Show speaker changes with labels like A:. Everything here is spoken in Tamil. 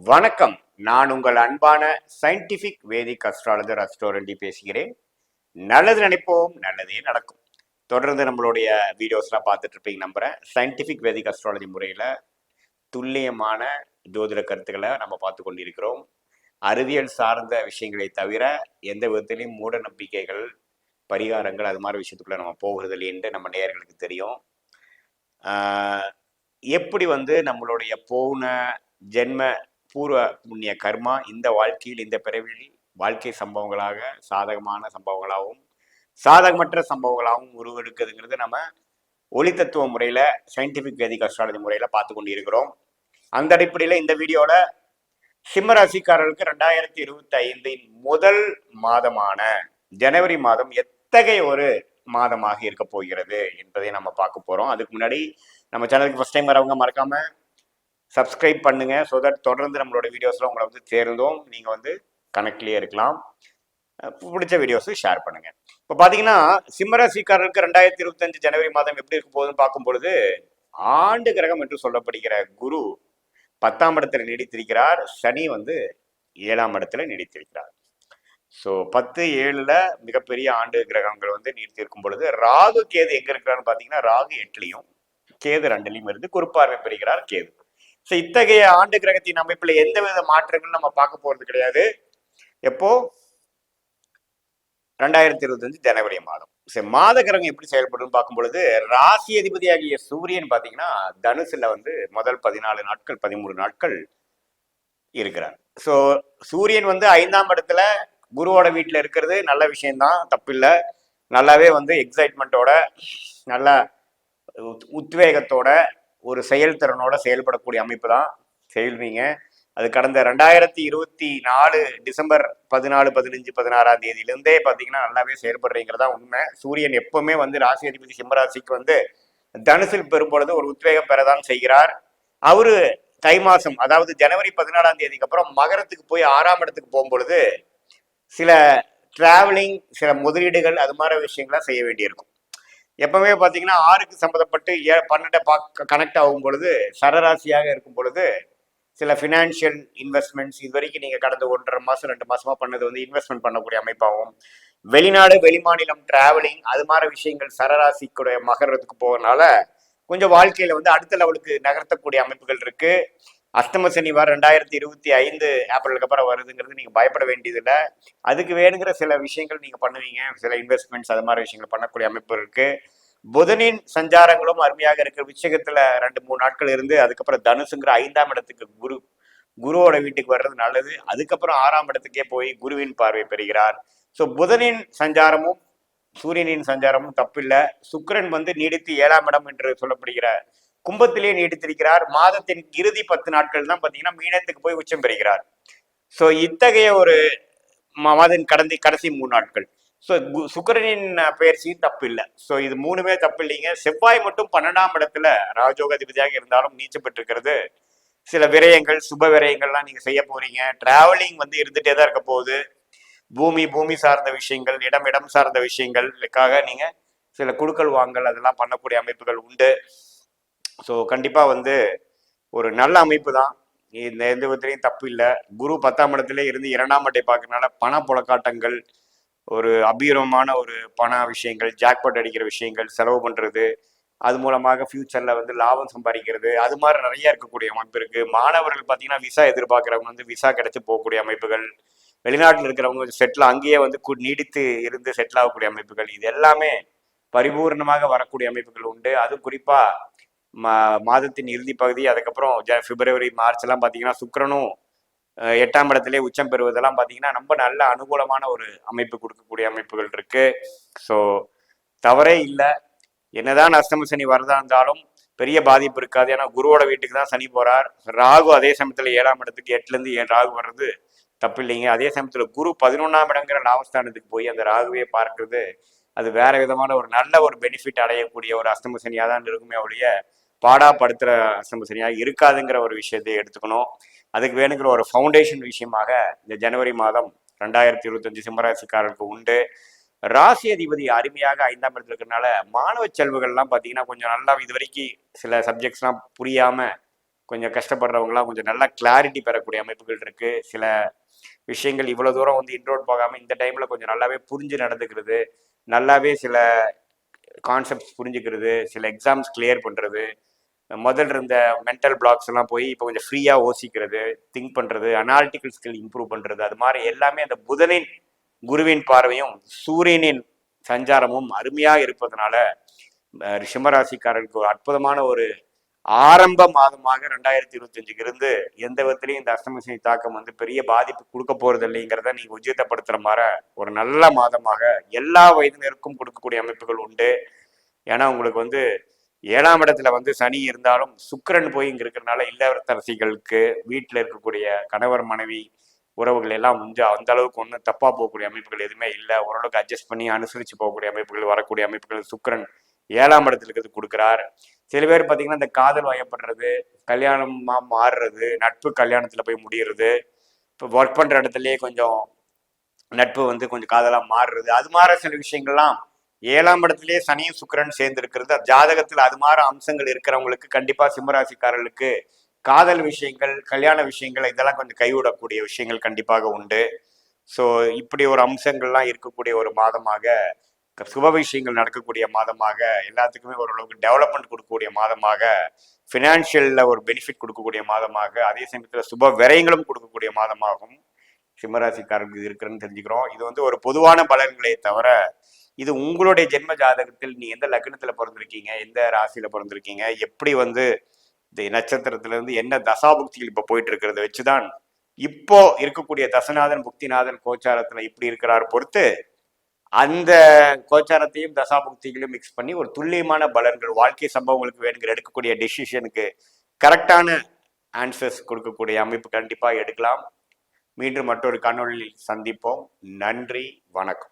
A: வணக்கம். நான் உங்கள் அன்பான சயின்டிபிக் வேதிக் அஸ்ட்ராலஜர் அஸ்ட்ரோரண்டி பேசுகிறேன். நல்லது நினைப்போம், நல்லதே நடக்கும். தொடர்ந்து நம்மளுடைய வீடியோஸ்லாம் பார்த்துட்டு இருப்பீங்க நம்புறேன். சயின்டிபிக் வேதிக் அஸ்ட்ராலஜி முறையில் துல்லியமான ஜோதிட கருத்துக்களை நம்ம பார்த்து கொண்டிருக்கிறோம். அறிவியல் சார்ந்த விஷயங்களை தவிர எந்த விதத்திலையும் மூட நம்பிக்கைகள், பரிகாரங்கள் அது மாதிரி விஷயத்துக்குள்ள நம்ம போகிறது இல்லைன்னு நம்ம நேயர்களுக்கு தெரியும். எப்படி நம்மளுடைய போன ஜென்ம பூர்வ புண்ணிய கர்மா இந்த வாழ்க்கையில் இந்த பிறவியில் வாழ்க்கை சம்பவங்களாக சாதகமான சம்பவங்களாகவும் சாதகமற்ற சம்பவங்களாகவும் உருவெடுக்குதுங்கிறது நம்ம ஒளி தத்துவ முறையில் சயின்டிபிக் வேதிக் அஸ்ட்ராலஜி முறையில் பார்த்து கொண்டு இருக்கிறோம். அந்த அடிப்படையில் இந்த வீடியோவில் சிம்ம ராசிக்காரர்களுக்கு 2025 முதல் மாதமான ஜனவரி மாதம் எத்தகைய ஒரு மாதமாக இருக்க போகிறது என்பதை நம்ம பார்க்க போகிறோம். அதுக்கு முன்னாடி நம்ம சேனலுக்கு ஃபர்ஸ்ட் டைம் வரவங்க மறக்காம சப்ஸ்கிரைப் பண்ணுங்க. ஸோ தட் தொடர்ந்து நம்மளோட வீடியோஸ்லாம் உங்களை சேர்ந்தோம் நீங்கள் கனெக்ட்லேயே இருக்கலாம். பிடிச்ச வீடியோஸு ஷேர் பண்ணுங்க. இப்போ பார்த்தீங்கன்னா சிம்மராசிக்காரருக்கு 2025 ஜனவரி மாதம் எப்படி இருக்க போகுதுன்னு பார்க்கும் பொழுது ஆண்டு கிரகம் என்று சொல்லப்படுகிற குரு 10ஆம் இடத்துல நீடித்திருக்கிறார். சனி 7ஆம் இடத்துல நீடித்திருக்கிறார். ஸோ 10-7ல் மிகப்பெரிய ஆண்டு கிரகங்கள் நீடித்திருக்கும் பொழுது ராகு கேது எங்க இருக்கிறான்னு பார்த்தீங்கன்னா ராகு 8லையும் கேது 2லையும் இருந்து குறுப்பார்வை பெறுகிறார் கேது. ஸோ இத்தகைய ஆண்டு கிரகத்தின் அமைப்புல எந்த வித மாற்றங்களும் நம்ம பார்க்க போறது கிடையாது. எப்போ 2025 ஜனவரி மாதம். சரி, மாத கிரகம் எப்படி செயல்படும் பார்க்கும் பொழுது ராசி அதிபதியாகிய சூரியன் பார்த்தீங்கன்னா தனுசுல முதல் 14 நாட்கள் 13 நாட்கள் இருக்கிறார். ஸோ சூரியன் 5ஆம் இடத்துல குருவோட வீட்டில் இருக்கிறது நல்ல விஷயம்தான், தப்பில்லை. நல்லாவே எக்ஸைட்மெண்ட்டோட நல்ல உத்வேகத்தோட ஒரு செயல்திறனோட செயல்படக்கூடிய அமைப்பு தான் செய்வீங்க. அது கடந்த 2024 டிசம்பர் 14, 15, 16ஆம் தேதியிலிருந்தே பார்த்தீங்கன்னா நல்லாவே செயல்படுறீங்கிறதா உண்மை. சூரியன் எப்பவுமே ராசி அதிபதி சிம்மராசிக்கு தனுசில் பெறும்பொழுது ஒரு உத்வேகம் பெறதான் செய்கிறார். அவரு தை மாசம் அதாவது ஜனவரி 14ஆம் தேதிக்கு அப்புறம் மகரத்துக்கு போய் 6ஆம் இடத்துக்கு போகும்பொழுது சில டிராவலிங், சில முதலீடுகள் அது மாதிரி விஷயங்கள்லாம் செய்ய வேண்டியிருக்கும். எப்பவுமே பார்த்தீங்கன்னா 6க்கு சம்மந்தப்பட்டு 12 கனெக்ட் ஆகும் பொழுது சரராசியாக இருக்கும் பொழுது சில ஃபினான்ஷியல் இன்வெஸ்ட்மெண்ட்ஸ் இது வரைக்கும் நீங்கள் கடந்த 1.5 மாதம் 2 மாசமா பண்ணது இன்வெஸ்ட்மெண்ட் பண்ணக்கூடிய அமைப்பாகும். வெளிநாடு வெளிமாநிலம் டிராவலிங் அது மாதிரி விஷயங்கள் சரராசிக்குடைய மகரத்துக்கு போகிறதுனால கொஞ்சம் வாழ்க்கையில அடுத்த லெவலுக்கு நகர்த்தக்கூடிய அமைப்புகள் இருக்கு. அஷ்டம சனி வாரம் 2025 ஏப்ரலுக்கு அப்புறம் வருதுங்கிறது நீங்க பயப்பட வேண்டியதில்லை. அதுக்கு வேணுங்கிற சில விஷயங்கள் நீங்க பண்ணுவீங்க, சில இன்வெஸ்ட்மெண்ட்ஸ் அது மாதிரி விஷயங்கள் பண்ணக்கூடிய அமைப்பு இருக்கு. புதனின் சஞ்சாரங்களும் அருமையாக இருக்கு. விச்சகத்துல 2-3 நாட்கள் இருந்து அதுக்கப்புறம் தனுசுங்கிற 5ஆம் இடத்துக்கு குருவோட வீட்டுக்கு வர்றது நல்லது. அதுக்கப்புறம் 6ஆம் இடத்துக்கே போய் குருவின் பார்வை பெறுகிறார். ஸோ புதனின் சஞ்சாரமும் சூரியனின் சஞ்சாரமும் தப்பில்லை. சுக்கிரன் நீடித்து 7ஆம் இடம் என்று சொல்லப்படுகிற கும்பத்திலே நீடித்திருக்கிறார். மாதத்தின் இறுதி 10 நாட்கள் தான் பார்த்தீங்கன்னா மீனத்துக்கு போய் உச்சம் பெறுகிறார். ஸோ இத்தகைய ஒரு மாதம் கடைசி 3 நாட்கள். ஸோ சுக்கிரனின் பயிற்சியும் தப்பு இல்லை. ஸோ இது 3மே தப்பு இல்லைங்க. செவ்வாய் மட்டும் 12ஆம் இடத்துல ராஜோக அதிபதியாக இருந்தாலும் நீச்சம் பெற்றிருக்கிறது. சில விரயங்கள், சுப விரயங்கள்லாம் நீங்க செய்ய போறீங்க. டிராவலிங் இருந்துட்டே தான் இருக்க போகுது. பூமி சார்ந்த விஷயங்கள், இடம் சார்ந்த விஷயங்களுக்காக நீங்க சில குடுக்கல் வாங்கல் அதெல்லாம் பண்ணக்கூடிய அமைப்புகள் உண்டு. ஸோ கண்டிப்பாக ஒரு நல்ல அமைப்பு தான். இந்த எந்த விதத்துலையும் தப்பு இல்லை. குரு 10ஆம் இடத்துல இருந்து 2ஆம் இடத்தை பார்க்கறதுனால பண புழக்காட்டங்கள், ஒரு அபீரமான ஒரு பண விஷயங்கள், ஜாக்பாட் அடிக்கிற விஷயங்கள், செலவு பண்ணுறது, அது மூலமாக ஃபியூச்சரில் லாபம் சம்பாதிக்கிறது, அது மாதிரி நிறைய இருக்கக்கூடிய அமைப்பு இருக்குது. மாணவர்கள் பார்த்தீங்கன்னா விசா எதிர்பார்க்குறவங்க விசா கிடைச்சி போகக்கூடிய அமைப்புகள், வெளிநாட்டில் இருக்கிறவங்க செட்டில் அங்கேயே நீடித்து இருந்து செட்டில் ஆகக்கூடிய அமைப்புகள், இது எல்லாமே பரிபூர்ணமாக வரக்கூடிய அமைப்புகள் உண்டு. அது குறிப்பாக மாதத்தின் இறுதி பகுதி, அதுக்கப்புறம் பிப்ரவரி மார்ச் எல்லாம் பார்த்தீங்கன்னா சுக்கிரனும் 8ஆம் இடத்திலே உச்சம் பெறுவதெல்லாம் பார்த்தீங்கன்னா ரொம்ப நல்ல அனுகூலமான ஒரு அமைப்பு கொடுக்கக்கூடிய அமைப்புகள் இருக்கு. ஸோ தவறே இல்லை. என்னதான் அஷ்டம சனி வரதா இருந்தாலும் பெரிய பாதிப்பு இருக்காது. ஏன்னா குருவோட வீட்டுக்கு தான் சனி போறார். ராகு அதே சமயத்தில் 7ஆம் இடத்துக்கு 8லேருந்து 7 ராகு வர்றது தப்பு இல்லைங்க. அதே சமயத்தில் குரு 11ஆம் இடங்கிற லாபஸ்தானத்துக்கு போய் அந்த ராகுவே பார்க்கறது அது வேற விதமான ஒரு நல்ல ஒரு பெனிஃபிட் அடையக்கூடிய ஒரு அஷ்டம சனியாக தான் இருக்குமே ஒழிய பாடாப்படுத்துகிற அஷ்டம சனியாக இருக்காதுங்கிற ஒரு விஷயத்தை எடுத்துக்கணும். அதுக்கு வேணுங்கிற ஒரு ஃபவுண்டேஷன் விஷயமாக இந்த ஜனவரி மாதம் 2025 சிம்மராசிக்காரருக்கு உண்டு. ராசி அதிபதி அருமையாக 5ஆம் இடத்துல இருக்கிறதுனால மாணவ செல்வங்கள்லாம் பார்த்தீங்கன்னா கொஞ்சம் நல்லா இது வரைக்கும் சில சப்ஜெக்ட்ஸ்லாம் புரியாமல் கொஞ்சம் கஷ்டப்படுறவங்களாம் கொஞ்சம் நல்லா கிளாரிட்டி பெறக்கூடிய அமைப்புகள் இருக்கு. சில விஷயங்கள் இவ்வளவு தூரம் வந்து இன்ட்ரோட் போகாம இந்த டைம்ல கொஞ்சம் நல்லாவே புரிஞ்சு நடந்துக்கிறது, நல்லாவே சில கான்செப்ட்ஸ் புரிஞ்சுக்கிறது, சில எக்ஸாம்ஸ் கிளியர் பண்றது, முதல்ல இருந்த மென்டல் பிளாக்ஸ் எல்லாம் போய் இப்போ கொஞ்சம் ஃப்ரீயா யோசிக்கிறது, திங்க் பண்றது, அனாலிட்டிக்கல் ஸ்கில் இம்ப்ரூவ் பண்றது, அது மாதிரி எல்லாமே அந்த புதனின் குருவின் பார்வையும் சூரியனின் சஞ்சாரமும் அருமையா இருப்பதனால ரிஷபராசிக்காரர்களுக்கு ஒரு அற்புதமான ஒரு ஆரம்ப மாதமாக 2025 இருந்து எந்த விதத்திலையும் இந்த அஷ்டமசனி தாக்கம் வந்து பெரிய பாதிப்பு கொடுக்க போறது இல்லைங்கிறத நீங்க உஜிதப்படுத்துற மாதிரி ஒரு நல்ல மாதமாக எல்லா வயதினருக்கும் கொடுக்கக்கூடிய அமைப்புகள் உண்டு. ஏன்னா உங்களுக்கு வந்து 7ஆம் இடத்துல வந்து சனி இருந்தாலும் சுக்கிரன் போய் இங்க இருக்கிறதுனால இல்லத்தரசிகளுக்கு வீட்டில் இருக்கக்கூடிய கணவர் மனைவி உறவுகள் எல்லாம் வந்து அந்த அளவுக்கு ஒன்றும் தப்பா போகக்கூடிய அமைப்புகள் எதுவுமே இல்லை. ஓரளவுக்கு அட்ஜஸ்ட் பண்ணி அனுசரிச்சு போகக்கூடிய அமைப்புகள் வரக்கூடிய அமைப்புகள் சுக்கிரன் 7ஆம் இடத்துல இருக்கிறது கொடுக்குறார். சில பேர் பார்த்தீங்கன்னா இந்த காதல் வயப்படுறது, கல்யாணமா மாறுறது, நட்பு கல்யாணத்துல போய் முடியறது, இப்போ ஒர்க் பண்ற இடத்துலயே கொஞ்சம் நட்பு வந்து கொஞ்சம் காதலா மாறுறது, அது மாதிரி சில விஷயங்கள்லாம் 7ஆம் இடத்துலயே சனியும் சுக்கிரன் சேர்ந்து இருக்கிறது. ஜாதகத்தில் அது மாதிரி அம்சங்கள் இருக்கிறவங்களுக்கு கண்டிப்பா சிம்மராசிக்காரர்களுக்கு காதல் விஷயங்கள், கல்யாண விஷயங்கள் இதெல்லாம் கொஞ்சம் கைவிடக்கூடிய விஷயங்கள் கண்டிப்பாக உண்டு. ஸோ இப்படி ஒரு அம்சங்கள்லாம் இருக்கக்கூடிய ஒரு மாதமாக, சுப விஷயங்கள் நடக்கக்கூடிய மாதமாக, எல்லாத்துக்குமே ஓரளவுக்கு டெவலப்மெண்ட் கொடுக்கக்கூடிய மாதமாக, ஃபினான்ஷியல்ல ஒரு பெனிஃபிட் கொடுக்கக்கூடிய மாதமாக, அதே சமயத்தில் சுப விரயங்களும் கொடுக்கக்கூடிய மாதமாகும் சிம்மராசிக்காரர்களுக்கு இருக்கிறன்னு தெரிஞ்சுக்கிறோம். இது வந்து ஒரு பொதுவான பலன்களே தவிர இது உங்களுடைய ஜென்ம ஜாதகத்தில் நீ எந்த லக்னத்துல பிறந்திருக்கீங்க, எந்த ராசியில பிறந்திருக்கீங்க, எப்படி வந்து இந்த நட்சத்திரத்துல இருந்து என்ன தசாபுக்திகள் இப்ப போயிட்டு இருக்கிறத வச்சுதான் இப்போ இருக்கக்கூடிய தசநாதன் புக்திநாதன் கோச்சாரத்துல இப்படி இருக்கிறார் பொறுத்து அந்த கோச்சாரத்தையும் தசாபுக்திகளையும் மிக்ஸ் பண்ணி ஒரு துல்லியமான பலன்கள் வாழ்க்கை சம்பவங்களுக்கு வேணுங்கிற எடுக்கக்கூடிய டெசிஷனுக்கு கரெக்டான ஆன்சர்ஸ் கொடுக்கக்கூடிய அமைப்பு கண்டிப்பா எடுக்கலாம். மீண்டும் மற்றொரு காணொளியில் சந்திப்போம். நன்றி, வணக்கம்.